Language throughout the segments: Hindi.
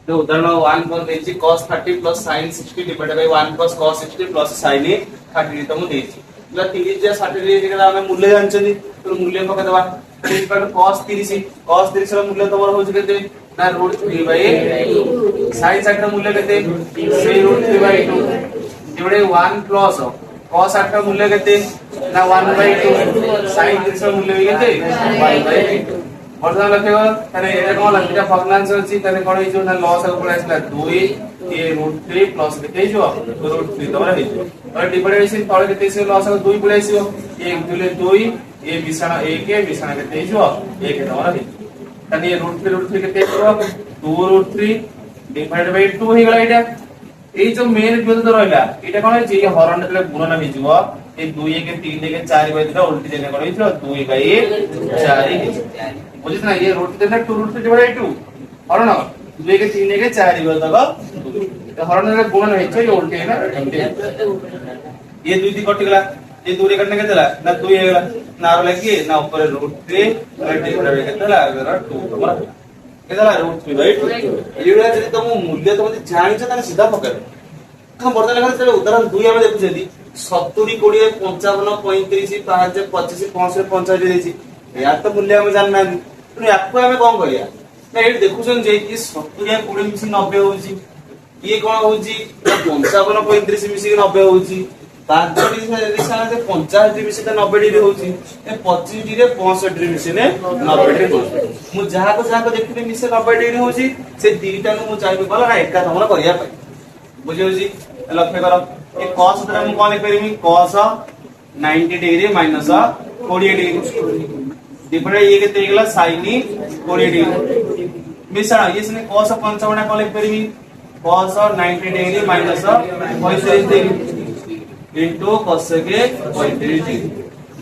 तो उदाहरण 1 कोन देछि cos 30 plus sin 60 divided by 1 plus cos 60 plus sin 30 तो मु देछि मतलब 30 जे 60 रे जेकरा हम मूल्य जानछनी तो मूल्य पका देबा इक्वल cos 30 रो मूल्य तमर होछि केते ना √3 बाय sin 60 रो मूल्य केते से √3 बाय 2 डिवाइडेड 1 plus cos 60 रो मूल्य केते ना 1 बाय 2 sin 30 रो मूल्य केते 1 बाय 2 वर्तमान लखेबा तने ए कोन लखिटा भग्नांश अछि तने कोन हिजो ना लॉस आगु पळाइसला 2 a √3 प्लस केते जो √3 तमरा हिजो और डिवाइडेशन तळे केते से लॉस आगु 2 पळाइसियो 1 दुले 2 a बिसाना 1 के बिसाना केते जो 1 तमरा हिजो तने √3 केते जो 2√3 डिवाइडेड बाय 2 हे गला एटा এই যে মেন বিন্দু রইলা এটা কোন যে হরণ তে গুণন হইଯିବ এই 2 1 3 1 4 বাই দিলা উল্টি জেনে কোন হইছো 2 বাই 4 বুঝিস না ये रूट देना 2 रूट से डिवाइड 2 हरण 2 के 3 के 4 बार दबा तो हरण रे गुणन होइछो ये उल्टे है ना ये 2 दी कटि गला ये दूरी कटने के देला ना 2 हे गला ना रो लगी ना ऊपर √3 डिवाइड के देला अगर 2 तमरा केदला √3 बाय 2 एडा जदि तुम मूल्य तुम जानि छ ताने सीधा पकर हम बर्तन लगा चले उदाहरण 2 हम देखु जदी 70 20 55 35 5 25 65 55 देछि यार तो मूल्य हम जानना नहीं तो याको हमें कोन करिया ना ए देखुछन जे कि 70 या 20 मिसी 90 होउची ये कोन होउची 55 35 मिसी 90 होउची 5 डिग्री से दिशा से 50 डिग्री मिसी 90 डिग्री होउची ए 25 डिग्री 65 डिग्री मिसी ने 90 डिग्री होउची मु जहा को देखि मिसी 90 डिग्री होउची से दीटा नु मु चाहि बोला ना एका हमरा करिया पाई बुझियो जी लक्ष्य करो ए cos तरह मु कोन लिख permit cos 90 degree minus 40 degree divide ये केते गेला sin 40 डिग्री मिश्रण ये सने cos 55 को लिख permit cos 90 degree minus 45 degree into cos के 45 डिग्री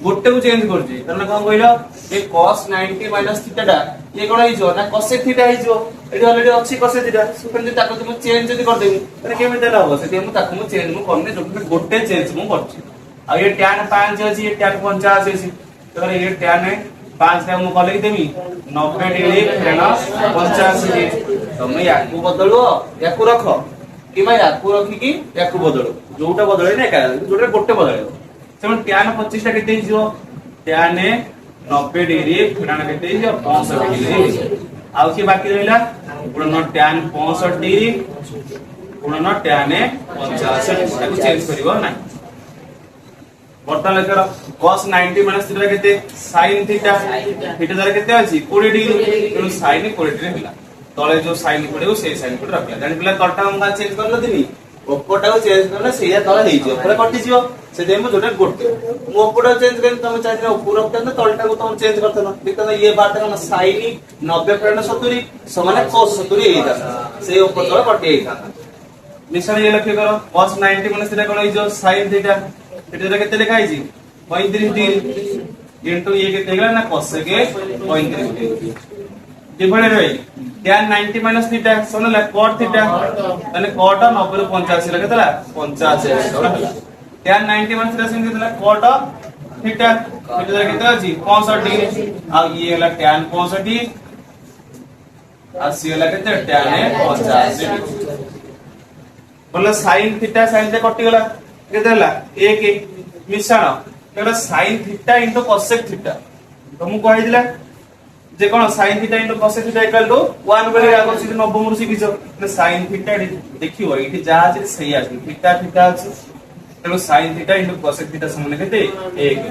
गोटे को चेंज कर जे तने कोन कहलो ए cos 90 माइनस थीटा टा ये कोन हिजो ना cos थीटा हिजो एडी ऑलरेडी अछि cos थीटा सुपन जे ताको तुम चेंज जदी कर देबी तने केमे देला हो से मु ताको मु चेंज मु करने जो गोटे चेंज मु करछि आ ये tan 5 अछि ये tan 50 अछि तो ये tan 5 टा मु कले देमी 90 डिग्री फेण 85 डिग्री तुम याकू बदलो याकू रखो कि भाई याकू रखी कि याकू बदलो जोटा बदले ना का जोटा गोटे बदले सेमन tan 25 टा केते हिजो tan 90 डिग्री फेण केते हिजो 65 डिग्री आउ की बाकी रहला गुणन tan 65 डिग्री गुणन tan 85 ताको चेंज करिवो ना वर्तमान लेकर cos 90 माइनस थीटा केते sin थीटा थीटा जरा केते अछि 20 डिग्री तो sin 20 डिग्री होला तळे जो sin पड़ेगो से sin पड़ रखला जानि पिला तळटा हम चेंज करलो दिनी ओपटा को चेंज करले सेया तळे हेइ जो पुरा कटि जिवो से देम जोटा गोटे मु ओपटा चेंज करन तुम चाहि ऊपर रखते न तळटा को तुम चेंज करते न देखत ये बात का sin 90 फेण 70 समान cos 70 हेइ था से ऊपर तळे कटि हेइ था निशान ये लक्ष्य करो cos 90 माइनस थीटा कोन हेइ जो sin थीटा एटा केते लिखा है जी 35 डिग्री इनटू ये केते गेला ना cos के 35 degree divided by tan 90 minus theta सोनला cot थीटा माने cot 90 रो 85 केतला 85 होला tan 90 माइनस थीटा सिन केतला cot थीटा थीटा केतला जी 65 डिग्री आ ये होला tan 65 आ सी होला केते tan 85 डिग्री बोला sin थीटा sin ते कटि गेला केतेला 1 मिश्रण केला sin theta into cosec theta तो मु कहि दिला जे कोन sin theta into cosec theta equal to 1 बले आगो से 90 मुरसी किछो ने sin थीटा देखियो एठी जा अछि सही अछि थीटा थीटा अछि तो sin theta into cosec theta समान केते 1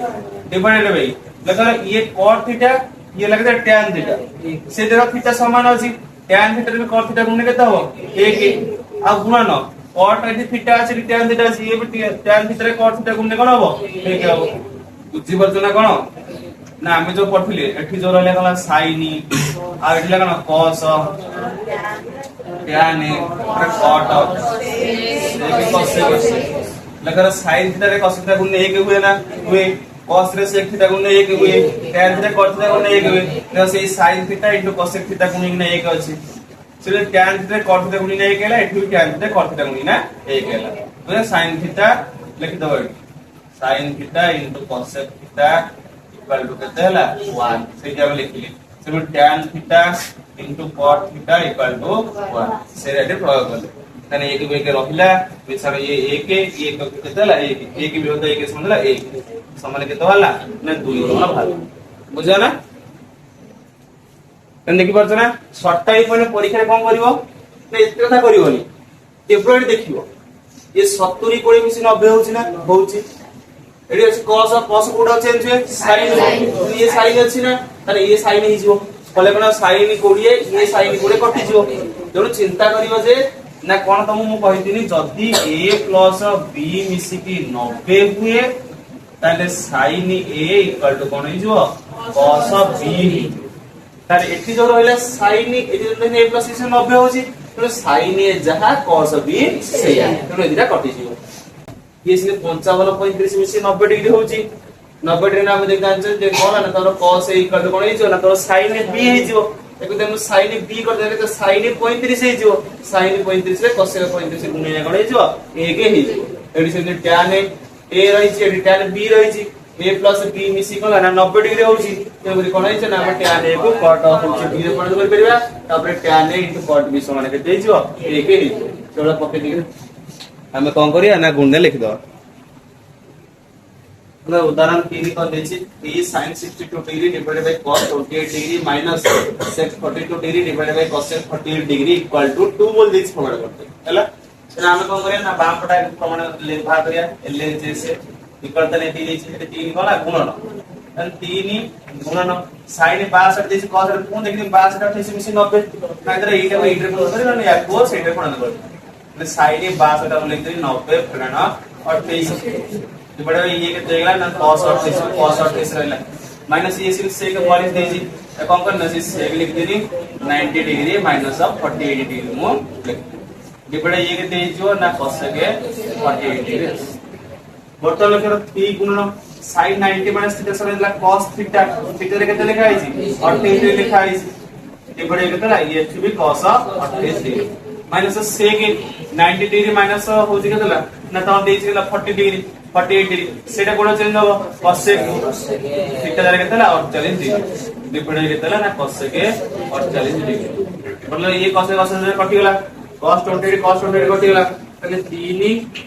डिवाइडेड बाय लगा ये cot थीटा ये लगता है tan थीटा से देखो थीटा समान अछि tan थीटा में cot थीटा गुणे केते हो 1 आ गुणन cot एठी थीटा अछि tan थीटा अछि ये भी tan थीटा रे cot थीटा गुणे कोन हबो ठीक हबो बुझी परछना कोन ना हमें जो पढ़थिले एठी जो रहले कला sin आ एठी लगन cos tan cot से cos लगर sin थीटा रे cos थीटा गुणे 1 हुए ना हुए cos रे sec थीटा गुणे 1 हुए tan थीटा cot थीटा गुणे 1 हुए तो से sin थीटा * cosec थीटा गुणे 1 अछि से tan थीटा cot थीटा गुणे 1 हैला एठी tan थीटा cot थीटा गुणे 1 हैला तो sin थीटा लिख दो sin theta * cosec theta equal to केते हैला 1 से क्या लिखली से tan theta into cot theta equal to 1 से रेट प्रयोग कर ताने एक एक रहिला बिचार ये एक केतेला एक विरोध एक समझला एक समान केते होला ना 2 होला भाग बुझा ना तन देखि परछ ना शॉर्ट टाइप माने परीक्षा कोन करिवो ना एते कथा करिवोनी टेबलेट देखिवो ये 70 कोड़ी मिसी 90 होची ना होची एडी अछि cos और cos कोडा चेंज हुए sin ये sin अछि ना ताने ये sin हि जिवो कले कोन sin 20 ये sin 20 कटि जिवो जणो चिंता करिवो जे ना कोन तमु मु कहितिनी जदी a plus b मिसी की 90 हुए ताले sin a इक्वल टू कोन हि जिवो cos b तारे एठी जो रहले sin एठी a plus b से 90 होची तो sin a जहा cos b सेया तो एदिरा कटि जिवो ये से 55.35 मिसी 90 डिग्री होची 90 डिग्री नाम देख जान जे कोन ना तोर cos a इक्वल टू कोन हि जिवो ना तोर sin b हि जिवो एको तम sin b कर देले तो sin 35 हि जिवो sin 35 रे cos 35 गुणिया कोन हि जिवो 1 हि जिवो एडी से tan a रही छि एडी tan b रही छि a plus b मिसी कोन ना 90 डिग्री होची ते बोली कोन हि छि ना हम tan a को cot होची b रे पढ कर परिबा तापर tan a cot b समान के दे जिवो 1 हि जिवो चलो पके दिगे हमें कौन करिया ना गुण ने लिख दो मतलब उदाहरण 3 कर देछि a sin 62 degree divided by cos 28 degree minus sec 42 degree divided by cos 48 degree equal to 2 बोल देछि प्रमाण करते हैला तो हमें कौन करिया ना बाम पटा प्रमाण लेखा करिया एल जैसे इक्वल तने 3 देछि 3 कोला गुणन तन 3 गुणन sin 62 देछि cos कोन देखि 62 28 मिसी 90 नाइदर 8 को 8 रे गुण करिना या को 8 रे गुणन कर sin 62 हम लिख दे 90 फेरना 28 डिवाइड बाय ये के देला ना cos 28 रहला माइनस ये से के 42 देजी कौन करना से सेक लिख देनी 90 डिग्री माइनस ऑफ 48 डिग्री मु डिवाइड ये के देजो ना cos के 48 डिग्री बर्तन लखेर 3 गुणन sin 90 माइनस थीटा सरेला cos थीटा थीटा रे केते लिखा आइछि 28 रे लिखा आइछि डिवाइड ये केते ये भी cos 28 degree minus sec 90 degree minus होजी केतला ना त देइछला 40 डिग्री 48 डिग्री सेटा कोन चेंज हो cos थीटा रे केतला 48 डिग्री डिवाइड केतला ना cos के 48 डिग्री मतलब ये cos रे कटि गेला cos 28 कटि गेला तले 3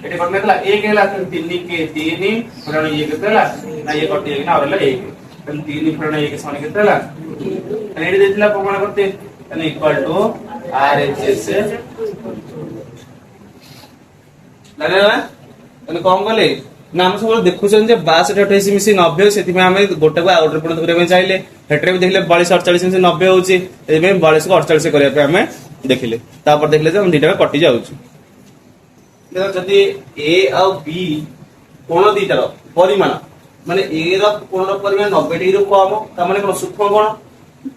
एटे कटने केतला 1 हेला 3 के 3 पुराण ये केतला ना ये कटि गेना और 1 तन 3 पुराण ये के समान केतला एडी देतला प्रमाण करते तने इक्वल टू RHS लगेला तने कम गले ना हम सब देखुछन जे 62 28 मिसी 90 सेति में हम गोटा को आउटर पॉइंट करे में चाहिले हेटरे भी देखले 42 48 मिसी 90 होची ए में 42 को 48 करे पे हमें देखिले तापर देखले जे हम दीटा में कटि जाउछु देखो जदी a और b कोन दीटार परिमाण माने a रो कोन रो परिमाण 90 डिग्री रो कम त माने कोन सूक्ष्म कोण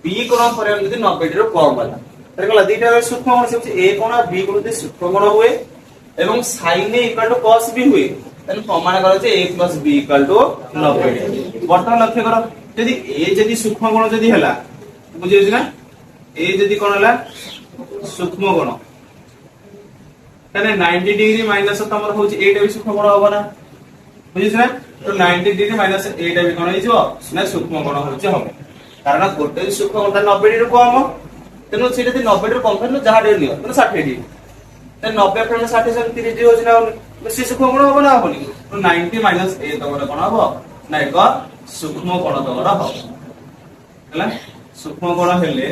b कोन परिमाण जदी 90 डिग्री रो कम वाला देखला दीटा रो सूक्ष्म कोण से a कोण b कोण जदी सूक्ष्म कोण हुए एवं sin a equal to cos b हुए तन प्रमाण करो जे a + b equal to 90 degree वर्तमान लक्ष्य करो जदी a जदी सूक्ष्म कोण जदी हला बुझियो छी ना a जदी कोण हला सूक्ष्म कोण तने 90 डिग्री माइनस तमर होची 8 भी सूक्ष्म कोण होबा ना बुझियो छी ना तो 90 डिग्री माइनस 8 भी कोण हिजो ना सूक्ष्म कोण होची हम कारण गोटे सूक्ष्म कोण 90 डिग्री कम तनो सेटा 90 डिग्री कम करनो जहा डिग्री लियो तनो 60 डिग्री त 90 + 60 से 30 डिग्री होची ना तो से सूक्ष्म कोण होबा ना होबनी तो 90 माइनस a तमर कोण होबो ना एक सूक्ष्म कोण तमर हो हला सूक्ष्म कोण हेले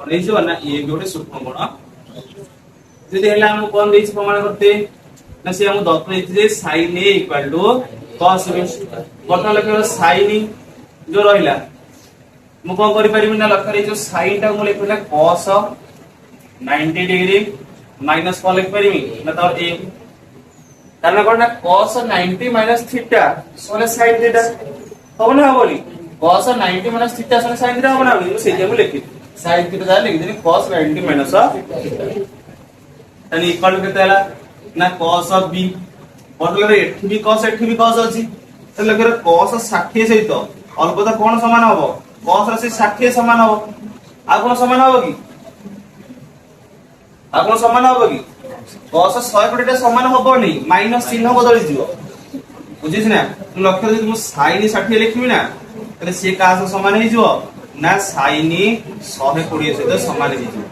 रेजियो ना ये गोटे सूक्ष्म कोण जदी हेला हम कोन देछि प्रमाण करते ना से हम दत्त देछि जे sin a = cos b वर्तमान लक्ष्य sin जो रहिला मु कोन करि परिबि ना लक्ष्य रे जो sin ता मु लिखला cos 90 डिग्री माइनस को लिख परिबि ना तो a कारण कोन ना cos 90 माइनस थीटा सोले sin थीटा हो ना बोली cos 90 माइनस थीटा सोले sin थीटा हो ना मु से जे मु लिखि sin थीटा दा लिख देनी cos 90 माइनस तनी इक्वल केते हला ना cos b बदल रे एठी भी cos अछि त लगे cos 60 सहित अलबत्ता कोन समान हबो cos रे 60 समान हबो आ कोन समान हबो की आ कोन समान हबो की cos 100 समान हबो नै माइनस चिन्ह बदली जिवो बुझिस ना तू लक्ष्य दे मु sin 60 लिखबी ना তাহলে সে কাজ সমান হয়ে যাব না sin 120 সହିତ সমান হয়ে যাব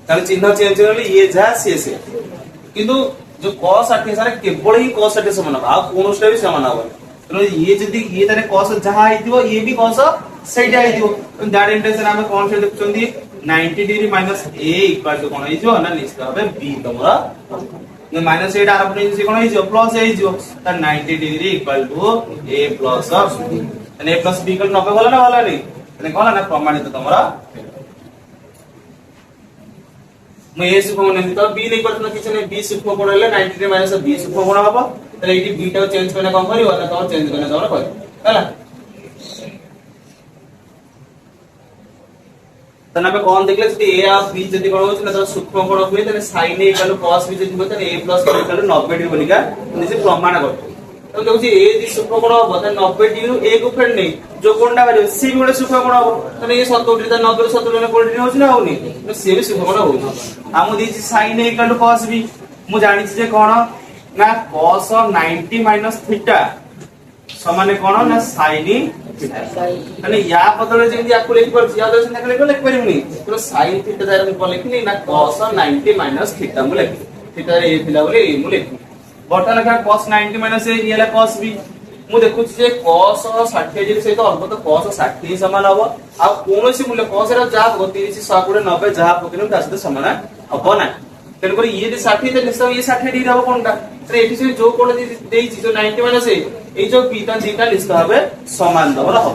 তাহলে চিহ্ন চেঞ্জ হলে ইয়ে যা সে সে কিন্তু जो cos 60 सारे केवल ही cos 60 समान होगा आ कोनोस्टा भी समान होगा तो ये जदी ये तारे cos जहां आइदियो ये भी cos सेटा आइदियो तो दैट इंटेंशन हमें कोन से देखछंदी 90 degree minus a equal to कोन आइजो ना निश्चित भाबे b तमरा ने माइनस 8 आर अपने से कोन आइजो प्लस आइजो त 90 degree equal to a plus b तने a प्लस b इक्वल 90 होला ना होला नहीं तने कहला ना प्रमाणित तमरा मैं ए सूक्ष्म कोण नहीं तो b नहीं करत ना किछ नहीं b सूक्ष्म कोण ले 90 डिग्री माइनस b सूक्ष्म कोण हबो तले एटी b टा चेंज करना कम करियो ना तो चेंज करना जरा कर हैला तने हमें कोण देखले जदी a और b जदी कोण होछ ना तो सूक्ष्म कोण होय तने sin a equal cos b जदी होय तने a plus b equal 90 degree बोलिका निसे प्रमाण करतो तो देखो ए दी सूक्ष्म कोण हबो त 90 डिग्री a को फेड नहीं जो कोणटा बारे सी भी गोटे सूक्ष्म कोण हबो तने ये 70 ता 90 70 ने कोण डिग्री होछ ना होनी तो से भी सूक्ष्म कोण होछ हम देछि sin a equal cos b मु जानि छी जे कोण ना cos 90 माइनस थीटा समान कोण ना sin थीटा तने या बदले जेंति आकु लिखि पर या दर्शन देखले को लिखि परिबनी तो sin थीटा दार मु लिखिनी ना cos 90 माइनस थीटा मु लिखि थीटा ए थिला बोले मु लिखि बर्तन लखा cos 90 माइनस ए येला cos b मु देखु जे cos 60 जे सहित अल्प तो cos 60 समान हबो आ कोनोसी मूल्य cos रा जा 30 100 90 जा पकिनु ता सहित समान हबो ना तेन कर ये 60 ते निश्चय ये 60 डिग्री हबो कोनटा तो एठी से जो कोन देइछि जो 90 माइनस ए जो b ता जीटा निश्चय हबे समान दबर हबो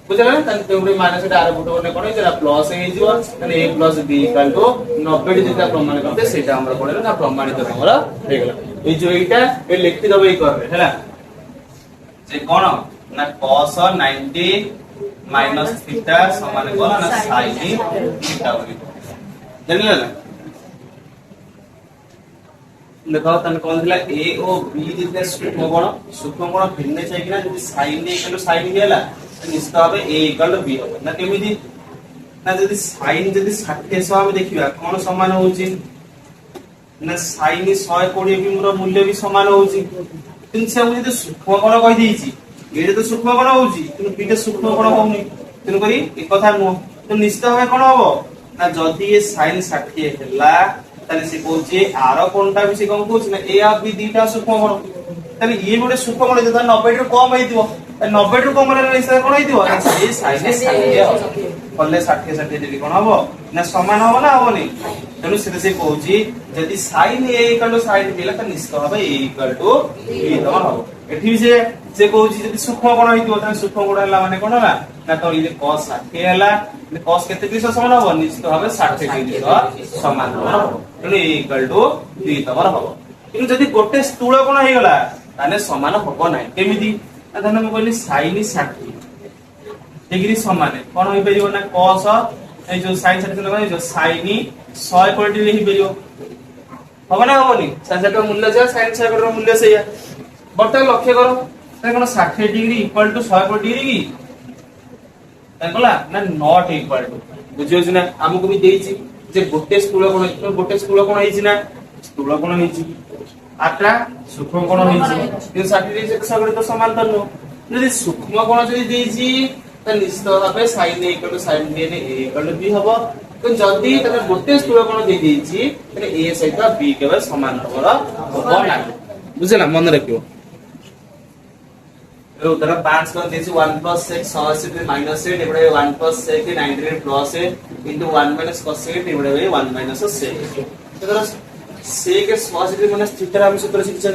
बुझला ना तन तेउरे माइनस टा आर बुटो ने कोन जेला प्लस हे जिवो तने a plus b equal to 90 degree ता प्रमाण करते सेटा हमरा पड़ेला ना प्रमाणित हमरा हे गेला ए जो एटा ए लिखि दबे करबे हैला जे कोन ना cos 90 माइनस थीटा समान कोन ना sin थीटा होई जानले ना देखो तन कोन दिला a ओ b दिते सूक्ष्म कोण भिन्न छै कि ना जदि sin a इक्वल sin हेला निश्चित भाबे a इक्वल b हो ना केमिति ना जदि sin जदि 60 सह हम देखिबा कोन समान होउची ना sin 120 भी मोर मूल्य भी समान होउची किन से हम जदि सूक्ष्म कोण कहि देइची एडे तो सूक्ष्म कोण होउची किन b टे सूक्ष्म कोण होउनी किन करी एक कथा नु तो निश्चित भाबे कोण होबो ना जदि ये sin 60 हेला ताले से कहूची आरो कोनटा भी से कम कहूची ना ए और बी दीटा सूक्ष्म कोण ताले ये गोटे सूक्ष्म कोण जदा 90 रु कम हेतिबो 90 रु कम रे निश्चय कोण हेतिबो ए sin 60 पल्ले 60 60 डिग्री कोण हबो ना समान हबो ना हबो नहीं तनु से कहूची जदी sin a equal to sin b ला त निश्चित भाबे a इक्वल टू b तमा हबो एठी से कहूची जदी सूक्ष्म कोण हेतिबो त सूक्ष्म कोण हला माने कोण हला ना तो ये cos 60 हला cos केते डिग्री समान हबो निश्चित भाबे 60 डिग्री समान हबो तनु a इक्वल टू b तमा हबो किंतु जदी गोटे स्थूल कोण हे गला ताने समान हबो नै केमिति धन म कहली sin 60 डिग्री समान कोन होई परियो ना cos ए जो sin 60 लगा जो sin 100 डिग्री ही परियो हबो ना हबो नी sin 60 मूल्य जे sin 100 रो मूल्य से बर्तन लक्ष्य करो त कोन 60 डिग्री इक्वल टू 100 डिग्री की ताकला ना नॉट इक्वल टू बुझियो छी ना हमकु भी देइछि जे गोटे स्थूल कोन हेछि ना स्थूल कोन हेछि आटा सूक्ष्म कोण हेछि कि 60 डिग्री से सगळे तो समान त नो यदि सूक्ष्म कोण जदि देछि त निश्चित भाबे sin a equal to sin b ने a इक्वल टू b हबो तो जदि तने गोटे स्थूल कोण दे देछि तने a सहित b केवल समान हबो हबो ना बुझला मन रखियो रो उधर 5 कोण देछि 1 + 6 80 - 8 एबडे 1 + 6 90 + 8 * 1 - cos 8 एबडे 1 - 6 तो से के 180 माइनस थीटा हम सूत्र शिक्षण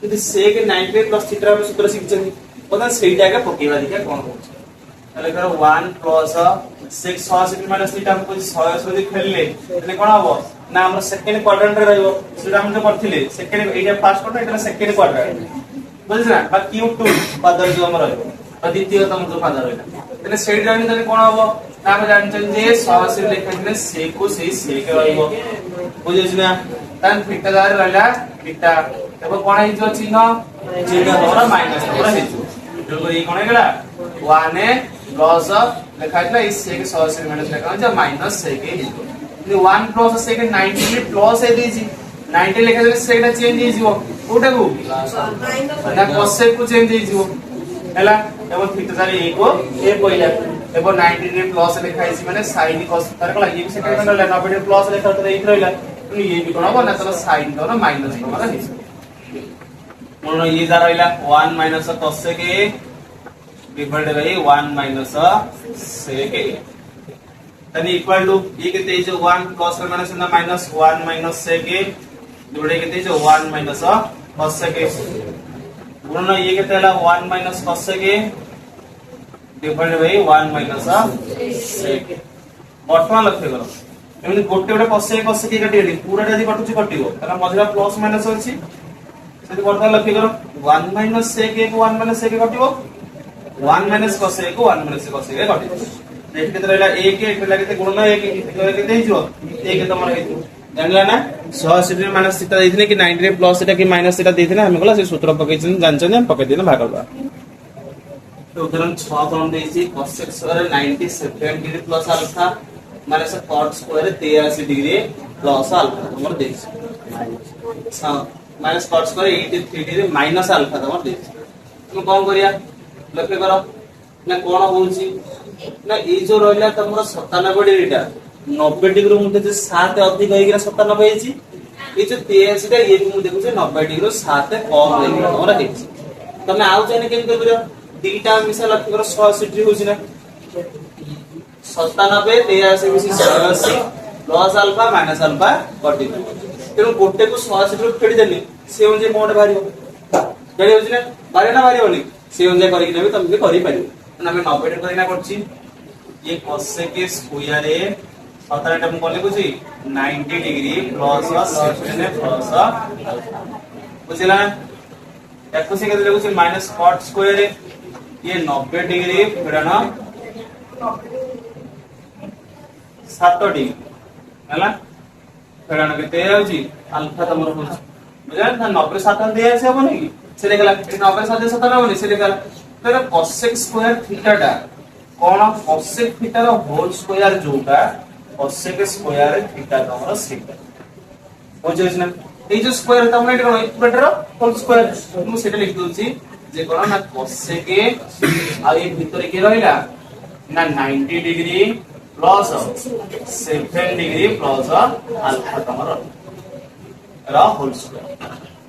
यदि से के 90 प्लस थीटा हम सूत्र शिक्षण पता सेटा के पकेवा दिका कोन हो तले कर 1 प्लस 680 माइनस थीटा हम को 180 खेलले तने कोन हबो ना हम सेकंड क्वाड्रेंट रे रहइबो सेटा हम जो करथिले सेकंड एटा फर्स्ट क्वाड्रेंट एटा सेकंड क्वाड्रेंट बुझना बा q2 पदर जो हम रहइबो द्वितीय तम जो पदर रहइला तने सेट जानि तने कोन हबो ना हम जानछन जे 180 लेखथिले से को से के रहइबो बुझिस ना तन थीटा दार रहला थीटा तब कोन हि जो चिन्ह हमरा माइनस हमरा हि जो तो ये कोन गेला 1 प्लस लेखाइला इस से के 180 माइनस लेखा जे माइनस से के हि जो 1 प्लस से के 90 प्लस है दीजी 90 लेखा जे सेटा चेंज हि जो कोटा को ना cos से को चेंज हि जो हैला एवं थीटा जारे ए को ए पहिला एवं 90 डिग्री प्लस लिखा है माने sin cos तार को ये भी सेकंड में 90 डिग्री प्लस लिखा तो एक रहला तो ये भी कोन बना तो sin तो माइनस तो माने मोनो ये जा रहला 1 minus cos sec a divided by 1 minus sec a तनी इक्वल टू ये कितने जो 1 cos माइनस ना माइनस 1 माइनस sec a जोड़े कितने जो 1 माइनस cos sec a गुणन ये कितने ला 1 minus cos sec a divided by 1 minus sec a वर्तमान लक्ष्य करो एमनि गोटे गोटे cos a काटी पूरा जदी कटुची कटिवो तला मझरा प्लस माइनस अछि सेति वर्तमान लक्ष्य करो 1 माइनस sec a को 1 minus sec a कटिवो 1 minus cos a को 1 माइनस cos a कटिवो नेक्स्ट केते रहला a के एटा लागते गुणन a के केते हिजो a के तमर हिजो जानला ना 180 माइनस थीटा देथिने कि 90 प्लस थीटा कि माइनस थीटा देथिने हम कहला से सूत्र पकेछन जानछन हम पके दिने भाग करबा तो उदाहरण 6 कोन देछि cos square 97 degree plus alpha minus cot square 83 degree plus alpha तमर देछि minus cot square 83 degree minus alpha तमर देछि तुम कोन करिया लक्ष्य करो ना कोन होउछि ना ए जो रहला तमर 97 डिग्रीटा 90 डिग्री मुते जे 7 अधिक होई गरा 97 हेछि ए जो 83 टा ये मु देखु 90 डिग्री 7 कम होई गरा तमर हेछि तमे आउ जाने केन करियो दीटा मिसा लक्ष्य करो 180 होछि ना 97 83 मिसी 180 प्लस अल्फा माइनस अल्फा कटि तेनु गोटे को 180 रो फेडी देनी से जे मोड भारियो फेडी होछि ना भारे ना भारियोनी से जे करि नेबे तमे करि पारियो ना हम 90 डिग्री करिना करछि ये cos sec स्क्वायर ए सतरा टा कोन लिखुछि 90 डिग्री प्लस 7 प्लस बुझिला याको से केते लिखुछि माइनस cot स्क्वायर ए ये 90 डिग्री फेडना 7 डिग्री हला फेडना केते आउछि अल्फा तमर होछि बुझला ना 90 7 दे से हबो नै से लेखला 90 7 17 हबो से लेखला तो cos sec स्क्वायर थीटा टा कोन cos sec theta rho whole square जोटा cos sec स्क्वायर थीटा तमर sec बुझिस ना ए जो स्क्वायर तमर एटा कोन इक्वेटर रो होल स्क्वायर मु सेटा लिख दोछि जे कोन ना cos sec आ ए भितरे के रहला ना 90 degree plus 7 degree plus alpha तमर रो होल स्क्वायर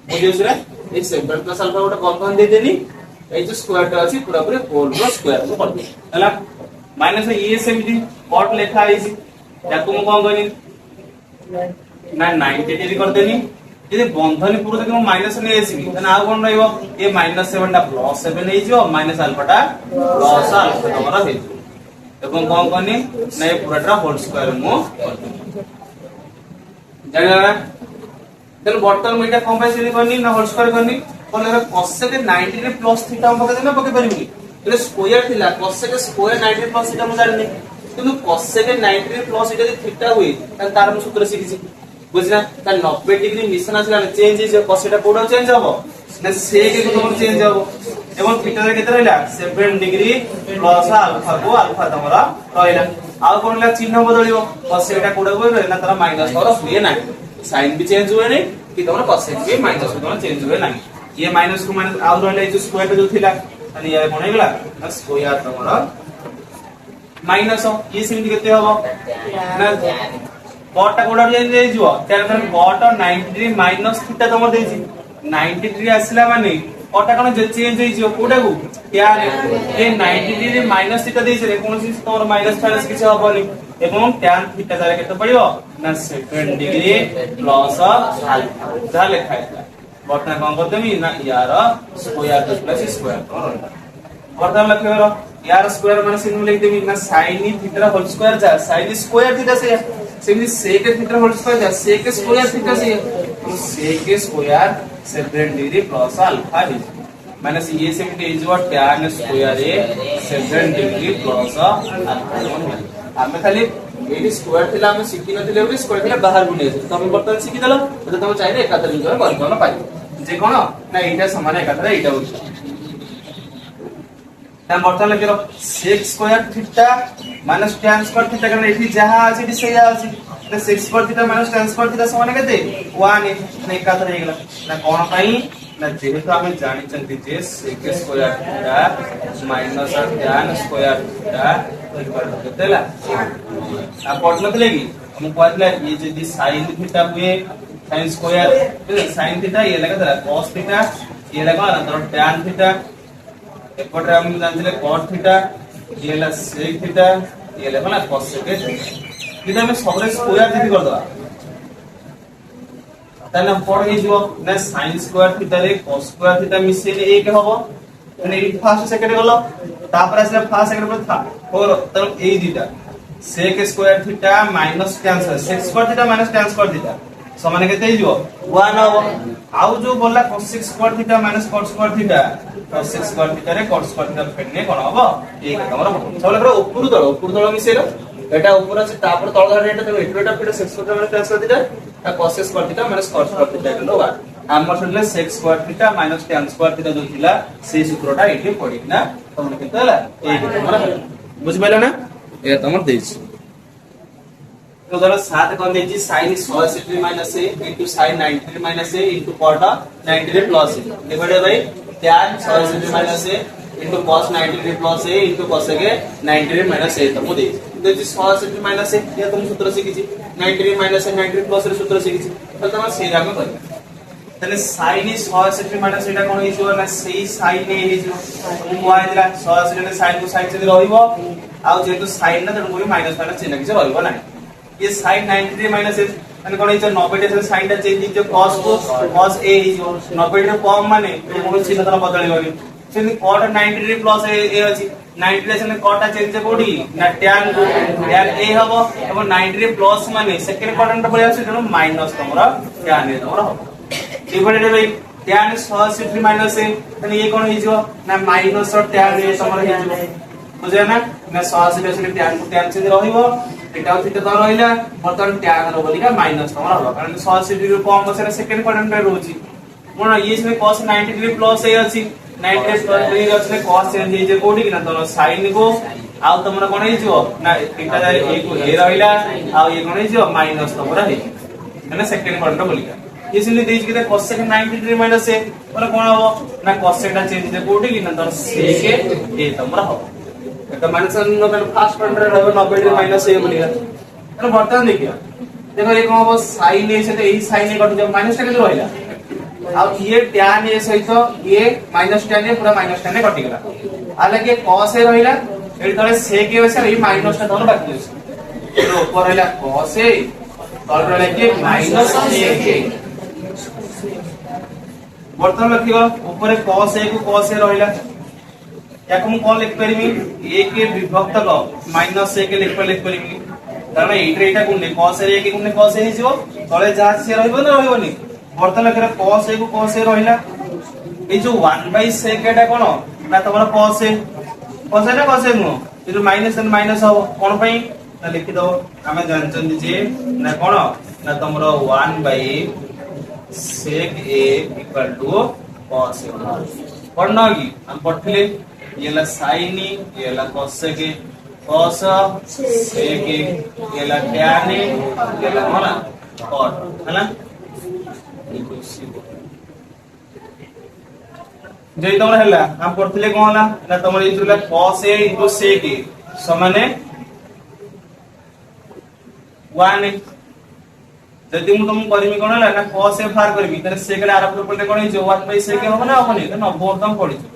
बुझिस ना ए 7 प्लस अल्फा गोटे कॉम्पाउंड दे देनी ए जो स्क्वायर टा अछि पूरा पूरे होल रो स्क्वायर को कर दे हला माइनस ये सेमिति कॉट लेखा आइछि याको मु कोन गनि ना 90 डिग्री कर देनी यदि बंधनी पूरा तक माइनस ने आसी तने आ कोन रहइबो ए -7 टा +7 हे जो माइनस अल्फा टा प्लस अल्फा तमरा हे एवं कोन गनि नै पूरा टा होल स्क्वायर मु जानला देन बॉटम में कंपाइल करनी ना होल स्क्वायर करनी कोन cos sec 90 degree plus theta हम पके देना पके परिबी એટલે સ્ક્વેર થીલા cos sec square 90 plus theta મુ જાણની କିନ୍ତୁ cos sec 90 degree plus theta जे थीटा हुई त तार मु सूत्र सिखिछि बुझना त 90 डिग्री मिशन आसला चेंज जे cos थीटा कोड चेंज हबो ना sec को तमर चेंज हबो एवं थीटा रे केते रहला 7 डिग्री प्लस अल्फा को अल्फा तमरा रहला आ कोन ला चिन्ह बदलियो cos थीटा कोड को रहला तार माइनस और हुए ना साइन भी चेंज हुए नहीं कि तमरा cos sec भी माइनस को तमरा चेंज हुए नहीं ये माइनस को माइनस आ रहला जो स्क्वायर जो थिला अनि ये कोन हेगला ना स्क्वायर तमरा माइनस ये सिमिति केते हबो ना cot टा कोडा चेंज हे जिवो त्यार cot 90 डिग्री माइनस थीटा तमर देछि 90 डिग्री आसला माने cot टा कोन चेंज हे जिवो कोडा को त्यार ए 90 डिग्री माइनस थीटा देछि रे कोन सिस तमर माइनस फाइनस किछ हबोनी एवं tan थीटा जारे केते पड़िबो ना 7 डिग्री प्लस अल्फा जा लेखा है बटना कोन करदेमी ना यार स्क्वायर प्लस स्क्वायर वर्तमान लक्ष्य करो यार स्क्वायर माने सिन लिख देमी ना sin थीटा होल स्क्वायर जा sin स्क्वायर थीटा से similarly sec theta whole square जा sec स्क्वायर थीटा से तो sec square 7 degree plus alpha है माइनस ये similarly is what tan square a 7 degree plus alpha हम खाली एडी स्क्वायर थिला हम सिखि नथिले ओडी स्क्वायर थिला बाहर गुने तमे बर्तन सिखि देलो तो तमे चाहि रे एकातर विचार कर कोन पाइ जे कोन ना एटा समान एकातर एटा होछि तम बर्तन लगे sec square theta minus tan square theta कारण एठी जहा अछि से या अछि तो sec square theta minus tan square theta समान केते 1 ने एकातर हे गेला ना कोन पाइ ना जेहेतु आम जानी जे sec square theta minus tan square theta केते ला आ पढ़ नथले कि हम कहले ये जदी sin थीटा हुए sin स्क्वायर sin थीटा ये लगा था cos थीटा ये लगा ना tan थीटा एपटे हम जानले cos थीटा ये ला sec थीटा ये लगा ना cos sec थीटा में सबरे स्क्वायर जदी कर दवा ताने हम पढ़ ही जो ना sin स्क्वायर थीटा रे cos स्क्वायर थीटा मिसेले एक हबो মানে এই ফার্স্ট সেকেন্ড গেল তারপর আসলে ফার্স্ট সেকেন্ড পরে ফোর তাহলে এই দুইটা sec square theta minus tan sec square theta minus tan square theta সমান কেতে হইব 1 হবো আউ जो बोलला cos square theta minus cos square theta cos square theta রে cos স্কয়ার থিটা ফেডনে কোন হবো এই তোমার সবলে করে উপর তল মিশাইলো এটা উপর আছে তারপর তল ধরে এটা দেখো এটা ফিটা sec square minus tan square theta আর cos square theta minus cos square theta হলো 1 আমার শুনলে sec square theta minus tan square theta जो थिला সেই সূত্রটা এটি পড়ি না তোমরা কিন্তু হলা এই তোমরা বুঝি পাইলো না এটা তোমার দেইছি तो जरा 7 কোন দেইছি sin 180 minus a sin 90 minus a cos 90 plus a divided by tan 180 minus a cos 90 plus a cos 90 minus a तुम देइছি देइছি 180 माइनस a ये तुम सूत्र শিখেছি 90 माइनस 90 प्लस रे सूत्र শিখেছি তাহলে তোমরা সেইটা আমি করি তাহলে sin 180 মাইনাস এটা কোন হিসেবে না সেই sin এ হিসেবে তুমি y দিলা 180 নে sin को sin से রহিব আর যেহেতু sin না তেমন করে মাইনাস মাইনাস চিহ্ন কিছু রহিব না ये sin 90 माइनस মানে কোন হিসেবে 90 তে সাইনটা চেঞ্জ দিতে cos को cos a হিসেবে 90 তে কম মানে কোন চিহ্ন তারা বদলিবনি সেনি cot 90 প্লাস a আছে 90 রে সেনে cot চেঞ্জ কোডি না tan को tan a হবো এবং 90 প্লাস মানে সেকেন্ড কোয়াড্রেন্ট পড়ে আছে তেনো মাইনাস তোমরা tan এ তোমরা হবে divided by tan 180 minus a তাহলে এই কোন হিজো না মাইনাস और tan এ তোমার হিজো বুঝে না না 180 আসলে tan को tan চেঞ্জ রহিব এটাও থিটা তো রহিলা বর্তমান tan এর বলিকা মাইনাস তোমার হবে কারণ 180 ডিগ্রি কম আছে সেকেন্ড কোয়াড্রেন্টে রହୁଛି মনে এই যে cos 90 ডিগ্রি প্লাস এ আছে 90 প্লাস ডিগ্রি আছে cos চেঞ্জ এই যে কোডি না তোমরা sin को আও তোমরা কোন হিজো না থিটা এ को এ রহিলা আও এই কোন হিজো মাইনাস তোমরা হিজো মানে সেকেন্ড কোয়াড্রেন্ট বলিকা इसलिए देख के cos sec 90 degree minus a মানে কোন হবে না cos sec টা চেঞ্জ দিতে কোটি কি না ধর sec a তোমরা হবে এটা মাইনাস নো কারণ ফার্স্ট কোয়াড্রেন্ট হবে 90 ডিগ্রি মাইনাস a বলিয়া তাহলে বর্তমান দেখিয়া দেখো এই কোন হবে sin a সাথে এই sin a কটি যাবে মাইনাস টা কেন রহিলা আর ये tan a সহিত ये माइनस tan a পুরা माइनस tan a কটি গলা আলাকে cos a রহিলা এর তলে sec a আছে এই মাইনাস টা তোমরা বাকি আছে এর উপর রহিলা cos a তলে রহিলা কি মাইনাস sec a বর্তমান লিখিবা উপরে cos a को cos a রহিলা এখন কোন লিখ পারিমি a কে বিভক্ত ক মাইনাস a কে লিখ পারিমি কারণ এইটা গুণে cos a কে গুণে cos a হিসিব তলে যা আছে রহিব না রহিবনি বর্তমান লিখরা cos a को cos a রহিলা এই যে 1/sec এটা কোন না তোমার cos a না cos a নো ಇದು মাইনাস এন্ড মাইনাস হবে কোন পাই না লিখি দাও আমি জানছন্তি যে না কোন না তোমার 1/sec a equal to cos a पढ़ना होगी हम पढ़ले ये ला sin ये ला cos sec cos sec ये ला tan ये ला होला cot है ना जे तमरा हला हम पढ़ले कोन होला ना तमरा ई जुला cos a * sec a समान 1 যদি মু তুমি করিমি কোন হলা না cos a ফার করিমি তাহলে sec এর আরো পড়লে কোন হইছে 1/sec হবে না হবনি তো 90 একদম পড়িছে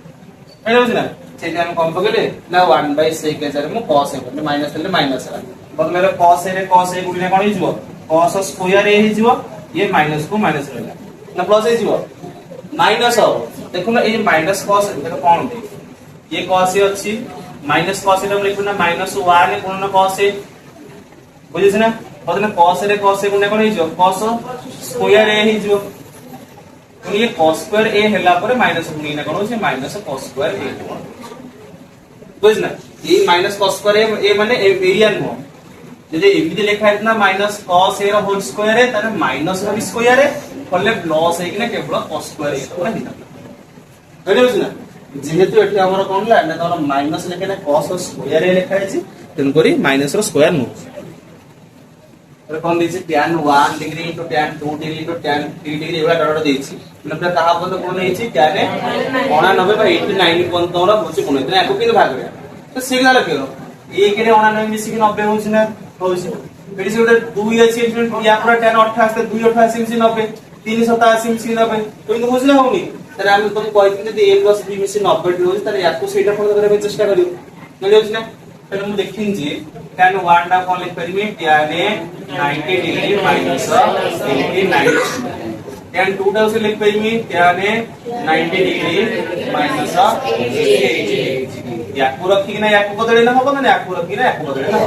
এটা বুঝছ না সেটা আমি কম পকেলে না 1/sec এর সাথে মু cos a মানে মাইনাস হলে মাইনাস হলা বদলে cos a রে cos a গুণিলে কোন হইଯିବ cos স্কয়ার a হইଯିব ये माइनस को माइनस रहला ना प्लस হইଯିব माइनस हो देखो ना ये माइनस cos देखो कोन दे ये cos a अछि माइनस cos a हम लिखु ना -1 गुणन cos a बुझिस ना बदले cos रे cos a गुणन कोन हइजो cos स्क्वायर a हइजो तो ये cos स्क्वायर a हेला पर माइनस गुणिना कोन होছে माइनस cos स्क्वायर a बुझ ना ये माइनस cos स्क्वायर a माने एरिया नो যদি এমনি লেখা হয় না -cos a র হোল স্কয়ার এ তাহলে মাইনাস হবে স্কয়ার এ করলে প্লাস হই কিনা কেবল cos স্কয়ার এ তোমরা দিতা বুঝছ না যেহেতু এটি আমরা কোন লা না তোমরা মাইনাস লেখা না cos স্কয়ার এ লেখা আছে তেন করি মাইনাস র স্কয়ার নো तो कौन देछि tan 1 degree into tan 2 degree into tan 3 degree एवला डॉट देछि मतलब कहा पद कोन हेछि tan 89 बाय 89 कोन तोरा बुझि कोन इतना को किन भाग रे तो सिग्नल केरो 1 रे 89 मिसी कि 90 होछि ना होछि एडी से उधर 2 अछि या पूरा tan 88 2 88 मिसी 90 3 87 मिसी 90 तो इन बुझला होनी तारे हम तुम कहथिन जे a + b मिसी 90 डी होछि तारे याको सेटा फोन करे चेष्टा करियो मिल होछि ना तो हम देखिन जे tan 1 डा कोन लिख परिमे tan 90 डिग्री माइनस 89 tan 2 डा से लिख परिमे tan 90 डिग्री माइनस 88 याको रखि कि ना याको बदले ना होबो ना याको रखि ना याको बदले ना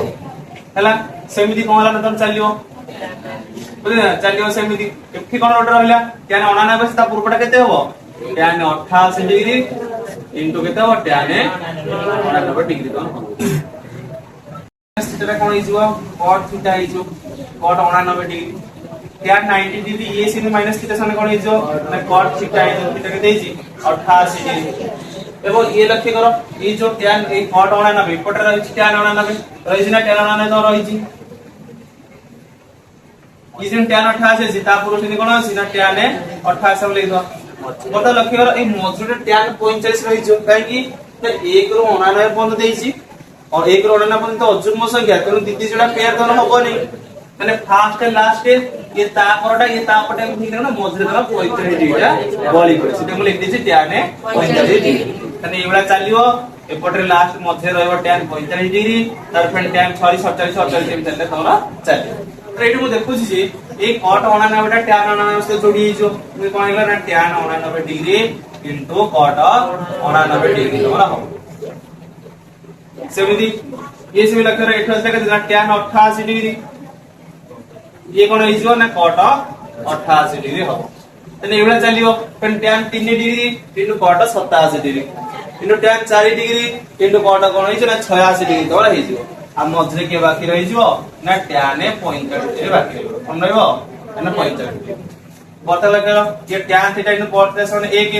हला सेमिति कोन हला तम चलियो बुझले ना चलियो सेमिति एठी कोन ऑर्डर रहला tan 89 ता पूर्वटा केते होबो tan 88 डिग्री इनटू केते हो tan 89 डिग्री कोन थीटा कोन हिजो cot थीटा हिजो cot 89 डिग्री tan 90 डिग्री ये से माइनस थीटा सने कोन हिजो ना cot थीटा हिजो थीटा केते हिजि 88 डिग्री एबो ये लक्ष्य करो ये जो tan ए cot 89 पटर रहि tan 89 रहि ना tan 89 तो रहि ये जे tan 88 जिता पुरो से कोन सिना tan 88 बोले दो मोटा लक्ष्य करो ए मजूरे tan 45 रहि जो काई कि 1 रो 89 बंद देछि और 1 रो 89 बंद तो अजुग्म संख्या तेनु दीदी जोड़ा पेयर दोनो हबो नै माने फर्स्ट एंड लास्ट ये ता परटा ये ता पटे ठीक ना मजूरे दोनो 45 डिग्री बॉली करे सिते हम लिख देछि tan 45 डिग्री तने एवला चलियो एपटे लास्ट मध्य रहबो tan 45 डिग्री तार फेन tan 47 47 एम चलले तोरा चल तो एठी मु देखु छी जे ए cot 89 टा tan 89 से जोड़ी जो मु कोन हैला ना tan 89 degree into cot 89 degree तोरा हो सेमिति ये से लक्ष्य रे एठो से tan 88 डिग्री ये कोन हिजो ना cot 88 डिग्री हो तने एवला चलियो फेन tan 3 degree into cot 87 degree into tan 4 degree into cot कोन हिजो ना 86 डिग्री तोरा हिजो आ मझरे के बाकी रहि जिवो ना tan 45 डिग्री बाकी रहबो हम रहबो ना 45 डिग्री बता लगे ये tan theta into cot theta सने 1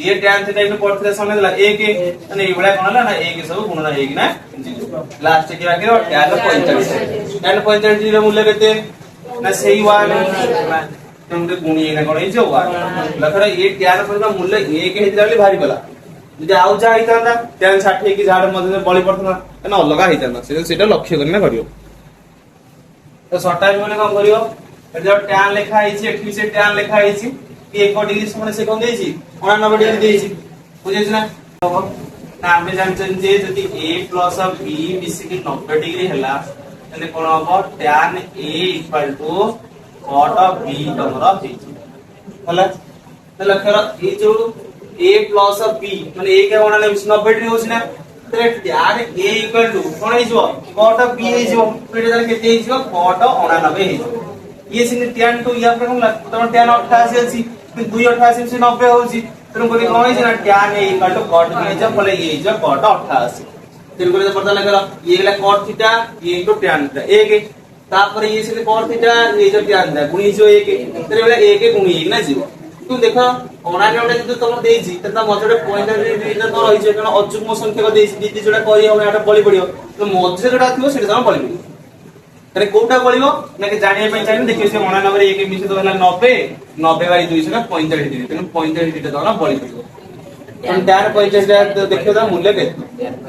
ये tan theta into cot theta सने 1 तने एवला कोन हला ना 1 सब गुणन 1 ना लास्ट के बाकी रहो tan 45 डिग्री रे मूल्य केते ना सेही 1 ना तुमके गुणी ना कोन हिजो 1 लखरा ये tan पर मूल्य 1 हेतिला ले भारी गला যদি আউ যা হইতাंदा tan 60 কি ঝাড় মধ্যে বলি পড়তনা না অলগা হইতাंदा সেটা লক্ষ্য করে না করিও তো শর্ট টাইম মানে কোন করিও এ যে tan লেখা হইছে এটি সে tan লেখা হইছে কি 1 ডিগ্রি সমান সে কোন দেইছি 89 ডিগ্রি দেইছি বুঝেছ না না আমি জানছেন যে যদি a + b মিশিকি 90 ডিগ্রি হেলা তাহলে কোন হবে tan a = cot b তমরা হইছে হলা তাহলে লক্ষ্য এই যে a plus b মানে a के होना 90 डिग्री होछि ना तो tan a इक्वल टू कोन हिजो cot b हिजो फिर इधर केते हिजो cot 89 हिजो ये सिने tan 2 या पर हम तो tan 88 अछि फिर 2 88 से 90 होछि तो कोन कोन हिजो ना tan a equal to cot b हिजो बोले ये हिजो cot 88 फिर कोन पता लगला ये वाला cot थीटा ये इनटू tan थीटा 1 तापर ये सिने cot थीटा ये जो tan था गुणी हिजो 1 तो वाला 1 गुणी ना 0 तुम देखो ओनाने जो तुम देछि तता मजरे 45 डिग्री तो रहि छै कारण अजुग्म संख्या देछि दीदी जोडा करी हम एटा बळी पडियो तो मजरे जोडा थिबो सेटा हम बळी पडियो तरे कोटा बळीबो ना के जानिया पे चाहिए देखियो से 89 रे 1 मिसे तो होला 90 90 बाई 200 का 45 डिग्री तेन 45 डिग्री तो ना बळी पडियो हम tan 45 दा देखियो दा मूल्य के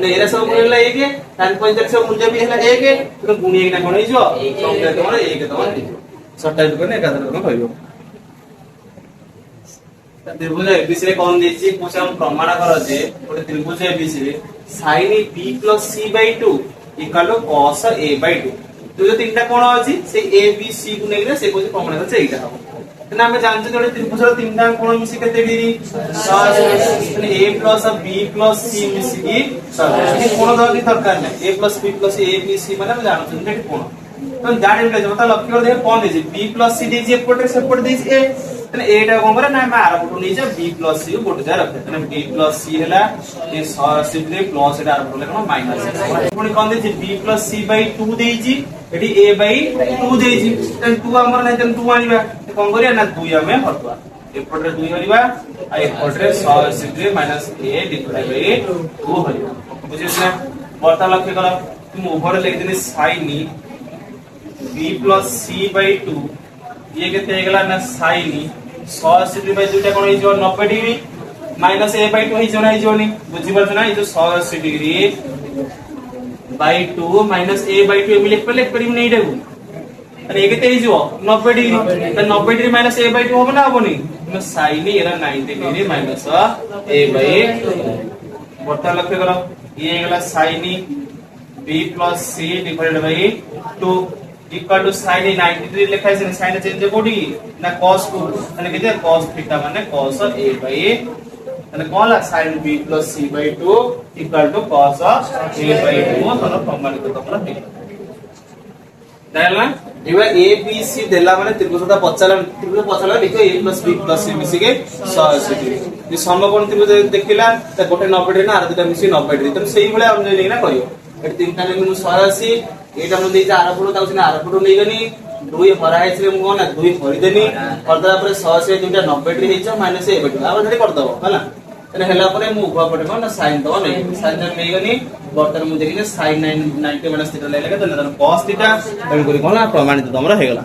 ने एरा सब मूल्य 1 tan 45 सब मूल्य भी हैला 1 तो गुणी 1 ना कोन हिजो संख्या तो 1 तो हिजो सट्टा को ने एकादर को कहबो त्रिभुज एबीसी रे कोन देछि कुछ हम प्रमाण करो जे ओटे त्रिभुज एबीसी रे sin b + c/2 = cos a/2 तो जो तीनटा कोण अछि से a b c को नेगरे से कोन प्रमाण करछ एटा हम तने हम जानछ जे ओटे त्रिभुज रो तीनटा कोण मिसी केते डिग्री 60 तने a + b + c मिसी की 60 ये कोण दर की दरकार नै a + b + a b c माने हम जानछ जे कोण तो जानि ले जता लक्ष्य कर दे कोन देछि b + c देछि एपटे सेपटे देछि a तने एटा कोन करे ना मैं आर पटो नै जे b + c गोटे जा रखे तने b + c हैला ये 60 रे प्लस एटा आर पटो लेखन माइनस पुनी कोन देछि b + c/2 देछि एटी a/2 देछि तने 2 हमर नै तने 2 आनिबा कोन करिया ना 2 हमें हटवा एपटे 2 हरिबा आ एपटे 60 रे -a डिवाइड 2 हरिबा बुझिस ना बर्ता लक्ष्य कर तुम ओभर लिख देने sin b plus c by 2 ये केते हेगला ना sin 180 डिग्री बाय 2 टा कोन हे जो 90 डिग्री माइनस a by 2 हे जो ना हे जोनी बुझी परछ ना ये जो 180 degree by 2 minus a by 2 Emile लेख परिम नै देबु अरे ये केते हे जो 90 डिग्री त 90 डिग्री माइनस a by 2 होबो ना होबोनी न sin era 90 degree minus a by 2 बर्तन लक्ष्य करो ये हेगला sin b plus c divided by 2 equal to sin 90 degree लिखा है sin चेंज कोडी ना cos को माने केते cos थीटा माने cos a by माने कोन ला sin b plus c by 2 equal to cos a by 2 तनो प्रमाणित तमरा ठीक दायला एबा a b c देला माने त्रिभुजता पचाला लिखो a plus b plus c मिसी के 180 डिग्री जे समकोण त्रिभुज देखिला त गोटे 90 डिग्री ना आर दुटा मिसी 90 डिग्री त सेही भले हम लेना करियो एट तीनटा ले मु 180 एटा मु देई आरपुडो ताउसिना आरपुडो नै गनी दुई भरा हैछले मु कोना दुई भरि देनी करदा परे 180 दुटा 90 डिग्री हेछ माइनस ए बटु अब धरि कर दबो हला तने हेला परे मु उभा पटे कोना sin दबो नै sin नै गनी बर्तन मु देखिने sin 90 माइनस थीटा ले लगे त cos थीटा एम करी कोना प्रमाणित तमरा हे गला।